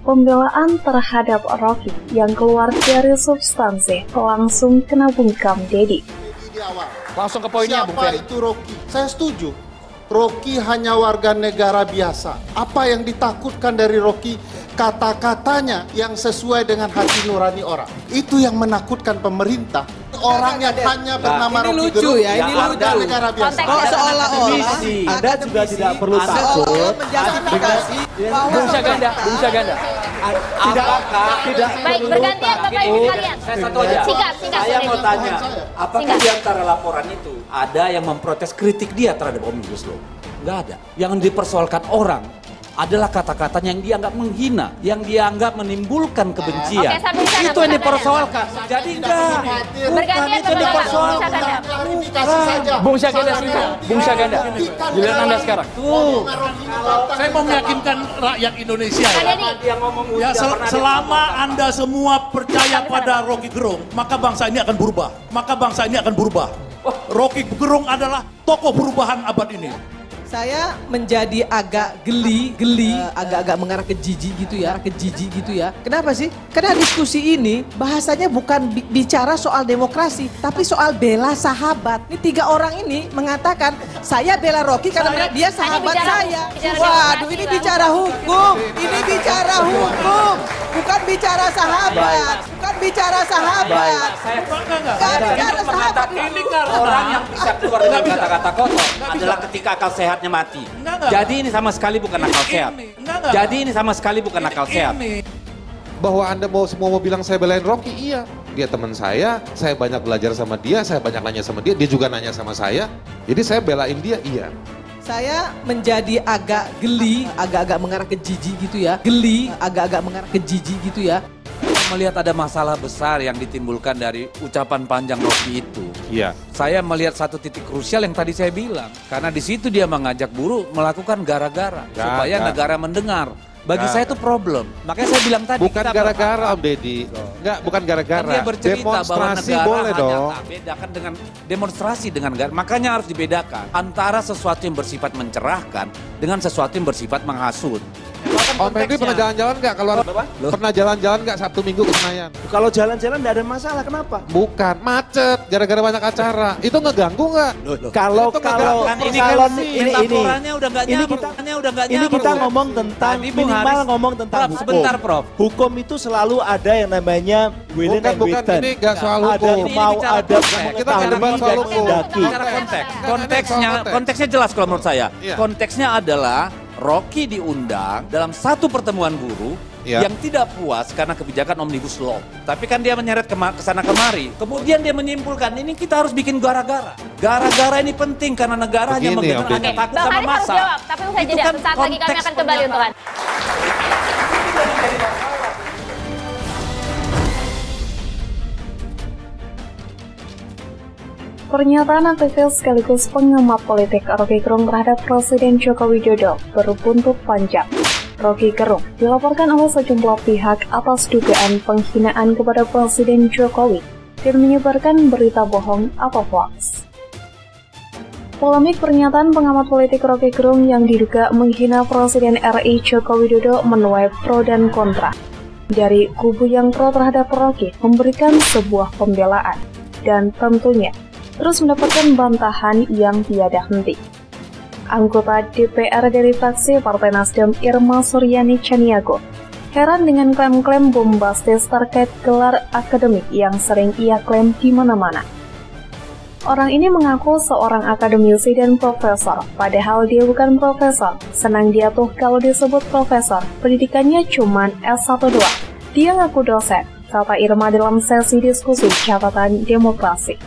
pembelaan terhadap Rocky yang keluar dari substansi langsung kena bungkam Dedi. Langsung ke poinnya, Bung Ferry. Siapa itu Rocky? Saya setuju. Rocky hanya warga negara biasa. Apa yang ditakutkan dari Rocky? Kata-katanya yang sesuai dengan hati nurani orang. Itu yang menakutkan pemerintah. Orang yang hanya bernama ini Rocky lucu Gerung, ya, ini warga lucu. negara biasa. Kok seolah-olah Anda juga tidak perlu takut. menjustifikasi Bung Syaganda. Tidak Baik, perlu bergantian Bapak Ibu takut. sekalian. Saya satu aja. Singkat, Saya mau Dedi. tanya, apakah Singkat. di antara laporan itu ada yang memprotes kritik dia terhadap Omnibus Law? Nggak ada. Yang dipersoalkan orang adalah kata-katanya yang dianggap menghina, yang dianggap menimbulkan kebencian. Oke, sampai di sana, Itu Bung yang Syaganda. dipersoalkan. Jadi enggak. Bukan Bergantian itu yang Bapak, dipersoalkan. Bung Syaganda. Klarifikasi saja. Bung Syaganda singkat. Bung Syaganda. Giliran Anda sekarang. Saya mau meyakinkan rakyat Indonesia Pak ya. Dedi. Dia ngomong Ya, udah pernah selama dia Anda semua percaya pada Rocky Gerung, maka bangsa ini akan berubah. Rocky Gerung adalah tokoh perubahan abad ini. Saya menjadi agak geli, agak-agak mengarah ke jijik gitu ya. Kenapa sih? Karena diskusi ini bahasanya bukan bicara soal demokrasi, tapi soal bela sahabat. Ini 3 orang ini mengatakan saya bela Rocky karena dia sahabat saya. Waduh, ini bicara hukum, bukan bicara sahabat, Bukan bicara sahabat. Ini orang yang bisa keluar dengan kata-kata kotor adalah ketika akal sehatnya mati. Jadi ini sama sekali bukan akal sehat. Bahwa Anda semua mau bilang saya belain Rocky, iya. Dia teman saya banyak belajar sama dia, saya banyak nanya sama dia juga nanya sama saya. Jadi saya belain dia, iya. Saya menjadi agak geli, agak-agak mengarah ke jijik gitu ya. Melihat ada masalah besar yang ditimbulkan dari ucapan panjang Rocky itu. Iya. Saya melihat satu titik krusial yang tadi saya bilang. Karena di situ dia mengajak buruh melakukan gara-gara. Supaya negara mendengar. Bagi saya itu problem. Makanya saya bilang tadi. Bukan gara-gara Om Deddy. Enggak, bukan gara-gara. Dia bercerita bahwa demonstrasi negara boleh hanya dong. tak bedakan dengan demonstrasi dengan negara. Makanya harus dibedakan antara sesuatu yang bersifat mencerahkan dengan sesuatu yang bersifat menghasut. Om Henry pernah jalan-jalan nggak keluar? Pernah jalan-jalan nggak Sabtu Minggu ke Senayan? Kalau jalan-jalan nggak ada masalah, kenapa? Bukan, macet gara-gara banyak acara. Itu ngeganggu nggak? Kalau Ini metaforanya udah nggak nyambung. ini kita ngomong tentang Tadi Bung minimal Haris- ngomong tentang Prof, hukum. sebentar, Prof. Hukum itu selalu ada yang namanya willing and Bukan, written. ini nggak soal Ada hukum. mau bicara ada konteks. Kita nggak debat mengetahui soal dan hukum. mendaki. Bicara konteks. Konteksnya jelas kalau menurut saya. Iya. Konteksnya adalah Rocky diundang dalam satu pertemuan buruh yang tidak puas karena kebijakan Omnibus Law. Tapi kan dia menyeret ke sana kemari. Kemudian dia menyimpulkan ini kita harus bikin gara-gara. Gara-gara ini penting karena negara hanya Begini, mendengar Om hanya Deddy. takut Bang sama Haris harus massa. jawab, tapi usai Itu jeda. kan Saat lagi kami konteks akan kembali untuk Anda. Pernyataan aktivis sekaligus pengamat politik Rocky Gerung terhadap Presiden Joko Widodo berbuntut panjang. Rocky Gerung dilaporkan oleh sejumlah pihak atas dugaan penghinaan kepada Presiden Jokowi dan menyebarkan berita bohong atau hoax. Polemik pernyataan pengamat politik Rocky Gerung yang diduga menghina Presiden RI Joko Widodo menuai pro dan kontra. Dari kubu yang pro terhadap Rocky memberikan sebuah pembelaan dan tentunya terus mendapatkan bantahan yang tiada henti. Anggota DPR dari fraksi Partai Nasdem Irma Suryani Chaniago heran dengan klaim-klaim bombastis terkait gelar akademik yang sering ia klaim di mana-mana. Orang ini mengaku seorang akademisi dan profesor, padahal dia bukan profesor. Senang dia tuh kalau disebut profesor, pendidikannya cuman S1 doang. Dia ngaku dosen, kata Irma dalam sesi diskusi catatan demokrasi.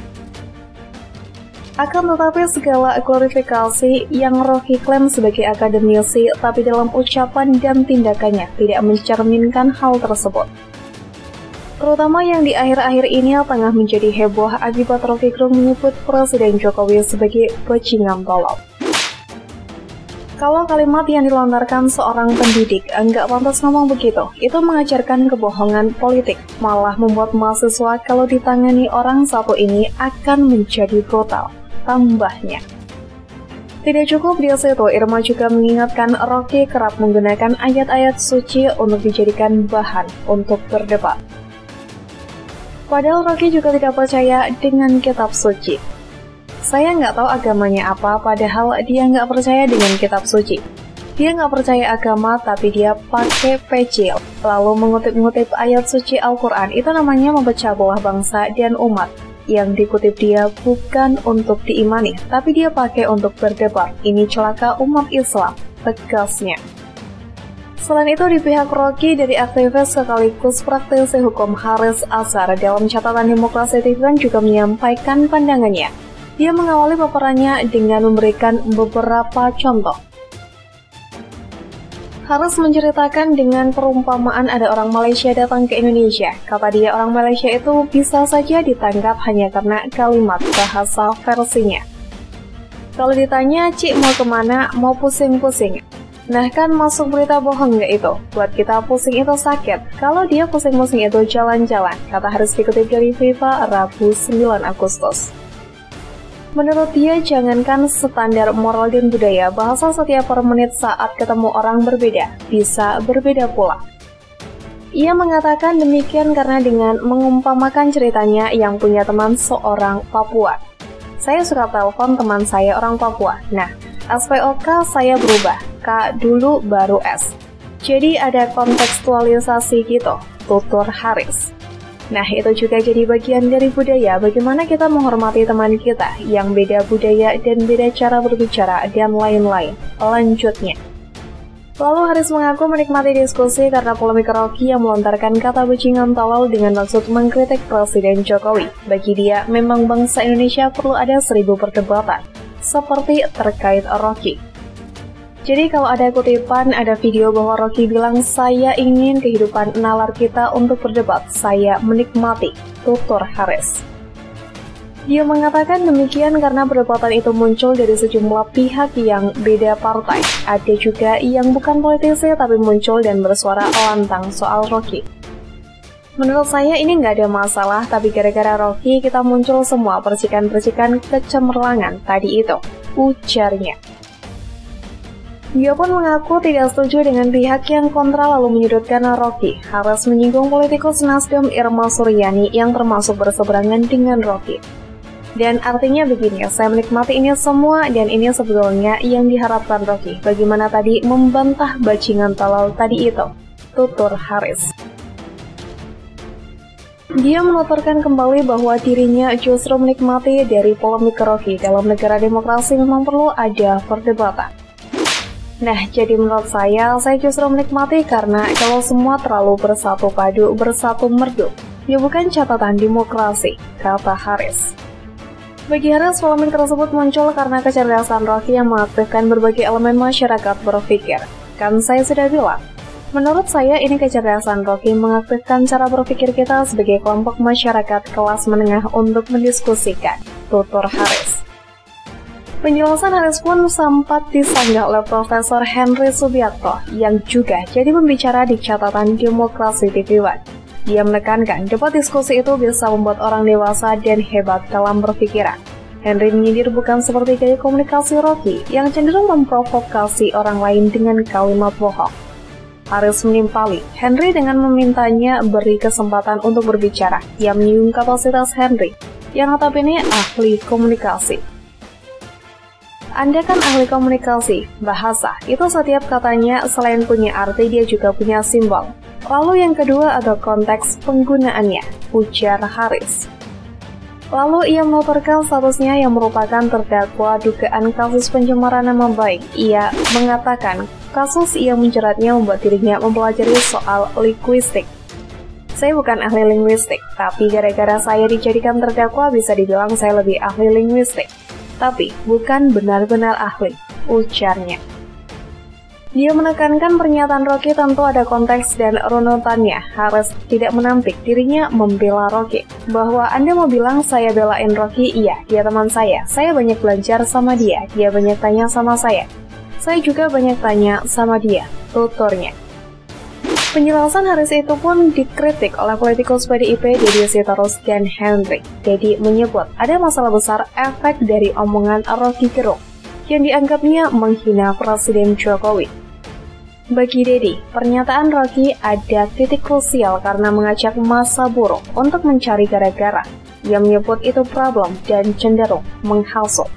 Akan tetapi segala klarifikasi yang Rocky klaim sebagai akademisi tapi dalam ucapan dan tindakannya tidak mencerminkan hal tersebut. Terutama yang di akhir-akhir ini tengah menjadi heboh akibat Rocky Gerung menyebut Presiden Jokowi sebagai bajingan tolol. Kalau kalimat yang dilontarkan seorang pendidik enggak pantas ngomong begitu, itu mengajarkan kebohongan politik, malah membuat mahasiswa kalau ditangani orang satu ini akan menjadi brutal. Tambahnya, Tidak cukup di situ, Irma juga mengingatkan Rocky kerap menggunakan ayat-ayat suci untuk dijadikan bahan untuk berdebat. Padahal Rocky juga tidak percaya dengan kitab suci. Saya nggak tahu agamanya apa, padahal dia nggak percaya dengan kitab suci. Dia nggak percaya agama, tapi dia pakai peci, lalu mengutip-ngutip ayat suci Al-Quran. Itu namanya memecah belah bangsa dan umat. Yang dikutip dia bukan untuk diimani, tapi dia pakai untuk berdebat. Ini celaka umat Islam, tegasnya. Selain itu, di pihak Rocky dari aktivis sekaligus praktisi hukum Haris Azhar dalam catatan Demokrasi TV juga menyampaikan pandangannya. Dia mengawali paparannya dengan memberikan beberapa contoh. Haris menceritakan dengan perumpamaan ada orang Malaysia datang ke Indonesia. Kata dia, orang Malaysia itu bisa saja ditangkap hanya karena kalimat bahasa versinya. Kalau ditanya, Cik mau kemana? Mau pusing-pusing. Nah kan masuk berita bohong nggak itu? Buat kita pusing itu sakit. Kalau dia pusing-pusing itu jalan-jalan. Kata Haris dikutip dari Viva Rabu 9 Agustus. Menurut dia, jangankan standar moral dan budaya, bahasa setiap per menit saat ketemu orang berbeda, bisa berbeda pula. Ia mengatakan demikian karena dengan mengumpamakan ceritanya yang punya teman seorang Papua. Saya suka telepon teman saya orang Papua. Nah, SPOK saya berubah, K dulu baru S. Jadi ada kontekstualisasi gitu, tutur Haris. Nah, itu juga jadi bagian dari budaya, bagaimana kita menghormati teman kita yang beda budaya dan beda cara berbicara dan lain-lain. Lanjutnya. Lalu Haris mengaku menikmati diskusi karena polemik Rocky yang melontarkan kata bajingan tolol dengan maksud mengkritik Presiden Jokowi. Bagi dia, memang bangsa Indonesia perlu ada 1000 perdebatan, seperti terkait Rocky. Jadi kalau ada kutipan, ada video bahwa Rocky bilang, saya ingin kehidupan nalar kita untuk berdebat, saya menikmati, tutur Haris. Dia mengatakan demikian karena perdebatan itu muncul dari sejumlah pihak yang beda partai. Ada juga yang bukan politisi tapi muncul dan bersuara lantang soal Rocky. Menurut saya ini nggak ada masalah, tapi gara-gara Rocky kita muncul semua percikan-percikan kecemerlangan tadi itu, ujarnya. Dia pun mengaku tidak setuju dengan pihak yang kontra lalu menyudutkan Rocky. Haris menyinggung politikus Nasdem Irma Suryani yang termasuk berseberangan dengan Rocky. Dan artinya begini, saya menikmati ini semua dan ini sebetulnya yang diharapkan Rocky. Bagaimana tadi membantah bajingan tolol tadi itu, tutur Haris. Dia menuturkan kembali bahwa dirinya justru menikmati dari polemik Rocky. Dalam negara demokrasi memang perlu ada perdebatan. Nah, jadi menurut saya justru menikmati karena kalau semua terlalu bersatu padu, bersatu merdu, ya bukan catatan demokrasi, kata Haris. Bagi Haris, polemik tersebut muncul karena kecerdasan Rocky yang mengaktifkan berbagai elemen masyarakat berpikir. Kan saya sudah bilang, menurut saya ini kecerdasan Rocky mengaktifkan cara berpikir kita sebagai kelompok masyarakat kelas menengah untuk mendiskusikan, tutur Haris. Penjelasan Haris pun sempat disanggah oleh Profesor Henry Subiakto yang juga jadi pembicara di catatan Demokrasi TV One. Dia menekankan debat diskusi itu bisa membuat orang dewasa dan hebat dalam berpikiran. Henry menyindir bukan seperti gaya komunikasi Rocky yang cenderung memprovokasi orang lain dengan kalimat bohong. Haris menimpali Henry dengan memintanya beri kesempatan untuk berbicara. Ia menyinggung kapasitas Henry yang notabene ahli komunikasi. Anda kan ahli komunikasi, bahasa, itu setiap katanya selain punya arti dia juga punya simbol. Lalu yang kedua ada konteks penggunaannya, ujar Haris. Lalu ia menuturkan statusnya yang merupakan terdakwa dugaan kasus pencemaran nama baik. Ia mengatakan kasus yang menjeratnya membuat dirinya mempelajari soal linguistik. Saya bukan ahli linguistik, tapi gara-gara saya dijadikan terdakwa bisa dibilang saya lebih ahli linguistik. Tapi bukan benar-benar ahli, ujarnya. Dia menekankan pernyataan Rocky tentu ada konteks dan runutannya. Haris tidak menampik dirinya membela Rocky. Bahwa Anda mau bilang saya belain Rocky, iya, dia teman saya banyak belajar sama dia banyak tanya sama saya juga banyak tanya sama dia, tuturnya. Penjelasan Haris itu pun dikritik oleh politikus PDIP Deddy Sitorus dan Henry. Deddy menyebut ada masalah besar efek dari omongan Rocky Gerung. yang dianggapnya menghina Presiden Jokowi. Bagi Dedi, pernyataan Rocky ada titik krusial karena mengajak massa buruh untuk mencari gara-gara. Ia menyebut itu problem dan cenderung menghasut.